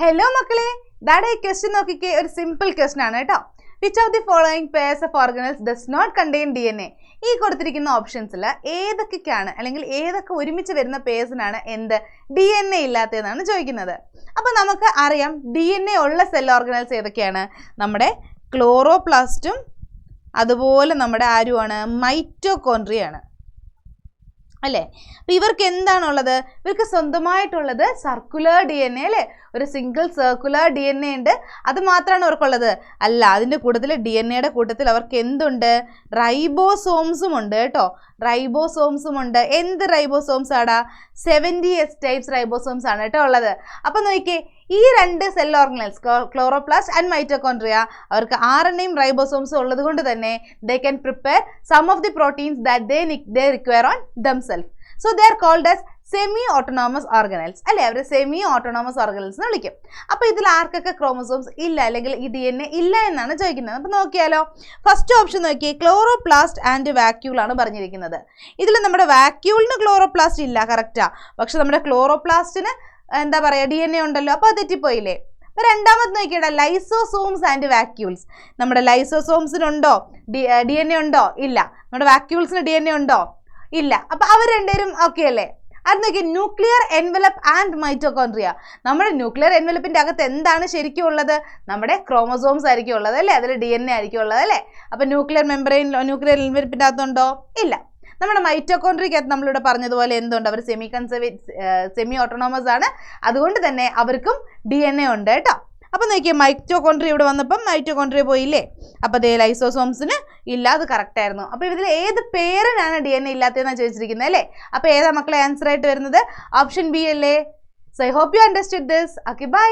Hello മക്കളെ, ദാടെ ഈ question നോക്കിക്കേ, ഒരു സിമ്പിൾ ക്വസ്റ്റ്യൻ ആണ് കേട്ടോ. Which of the following pairs of organelles does not contain DNA? ഈ കൊടുത്തിരിക്കുന്ന ഓപ്ഷൻസിൽ ഏതൊക്കെയാണ് അല്ലെങ്കിൽ ഏതൊക്കെ ഒരുമിച്ച് വരുന്ന പേഴ്സിനാണ് എന്ത് DNA ഇല്ലാത്തതെന്നാണ് ചോദിക്കുന്നത്. അപ്പോൾ നമുക്ക് അറിയാം DNA ഉള്ള സെൽ ഓർഗനൽസ് ഏതൊക്കെയാണ്? നമ്മുടെ ക്ലോറോപ്ലാസ്റ്റും അതുപോലെ നമ്മുടെ ആരുമാണ് മൈറ്റോകോൺട്രിയയാണ് അല്ലേ. അപ്പോൾ ഇവർക്ക് എന്താണുള്ളത്? ഇവർക്ക് സ്വന്തമായിട്ടുള്ളത് സർക്കുലർ DNA അല്ലേ, ഒരു സിംഗിൾ സർക്കുലർ DNA ഉണ്ട്. അത് മാത്രമാണ് അവർക്കുള്ളത് അല്ല, അതിൻ്റെ കൂട്ടത്തിൽ DNA കൂട്ടത്തിൽ അവർക്ക് എന്തുണ്ട്? റൈബോസോംസും ഉണ്ട് കേട്ടോ. റൈബോസോംസും ഉണ്ട്. എന്ത് റൈബോസോംസ് ആടാ? 70S ടൈപ്സ് റൈബോസോംസ് ആണ് കേട്ടോ ഉള്ളത്. അപ്പം നോക്കിയേ, ഈ രണ്ട് cell organelles chloroplast and mitochondria അവർക്ക് RNAയും റൈബോസോംസും ഉള്ളത് കൊണ്ട് തന്നെ they can prepare some of the proteins that they require on themselves. So they are called as semi autonomous organelles അല്ലേ. അവർ സെമി ഓട്ടോണോമസ് ഓർഗനൽസ് എന്ന് വിളിക്കും. അപ്പോൾ ഇതിൽ ആർക്കൊക്കെ ക്രോമസോംസ് ഇല്ല അല്ലെങ്കിൽ ഈ DNA ഇല്ല എന്നാണ് ചോദിക്കുന്നത്. അപ്പോൾ നോക്കിയാലോ, ഫസ്റ്റ് ഓപ്ഷൻ നോക്കിയേ, ക്ലോറോപ്ലാസ്റ്റ് ആൻഡ് വാക്യൂൾ ആണ് പറഞ്ഞിരിക്കുന്നത്. ഇതിൽ നമ്മുടെ വാക്യൂളിന് ക്ലോറോപ്ലാസ്റ്റ് ഇല്ല, കറക്റ്റാ. പക്ഷെ നമ്മുടെ ക്ലോറോപ്ലാസ്റ്റിന് എന്താ പറയുക, DNA ഉണ്ടല്ലോ. അപ്പോൾ അത് തെറ്റിപ്പോയില്ലേ. അപ്പോൾ രണ്ടാമത് നോക്കിയടാ, ലൈസോസോംസ് ആൻഡ് വാക്യൂൾസ്. നമ്മുടെ ലൈസോസോംസിനുണ്ടോ DNA ഉണ്ടോ? ഇല്ല. നമ്മുടെ വാക്യൂൾസിന് DNA ഉണ്ടോ? ഇല്ല. അപ്പോൾ അവർ രണ്ടുപേരും ഓക്കെ അല്ലേ. അത് നോക്കി, ന്യൂക്ലിയർ എൻവലപ്പ് ആൻഡ് മൈറ്റോകോൺട്രിയ. നമ്മുടെ ന്യൂക്ലിയർ എൻവലപ്പിൻ്റെ അകത്ത് എന്താണ് ശരിക്കും ഉള്ളത്? നമ്മുടെ ക്രോമസോംസ് ആയിരിക്കും ഉള്ളത് അല്ലേ, അതിൽ DNA ആയിരിക്കും ഉള്ളത് അല്ലേ. അപ്പോൾ ന്യൂക്ലിയർ എൻവലപ്പിൻ്റെ അകത്തുണ്ടോ? ഇല്ല. നമ്മുടെ മൈറ്റോകോൺട്രിയക്കകത്ത് നമ്മളിവിടെ പറഞ്ഞതുപോലെ എന്തുണ്ട്? അവർ സെമി ഓട്ടോണോമസ് ആണ്. അതുകൊണ്ട് തന്നെ അവർക്കും DNA ഉണ്ട് കേട്ടോ. അപ്പോൾ നോക്കിയാൽ മൈറ്റോകോൺട്രിയ ഇവിടെ വന്നപ്പം മൈറ്റോകോൺട്രിയ പോയില്ലേ. അപ്പോൾ അതേ ലൈസോസോംസിന് ഇല്ല, അത് കറക്റ്റായിരുന്നു. അപ്പോൾ ഇതിൽ ഏത് പേരിനാണ് DNA ഇല്ലാത്തതെന്നാണ് ചോദിച്ചിരിക്കുന്നത് അല്ലേ. അപ്പോൾ ഏതാ മക്കളെ ആൻസർ ആയിട്ട് വരുന്നത്? ഓപ്ഷൻ ബി അല്ലേ. So I hope you understood this. Okay, by.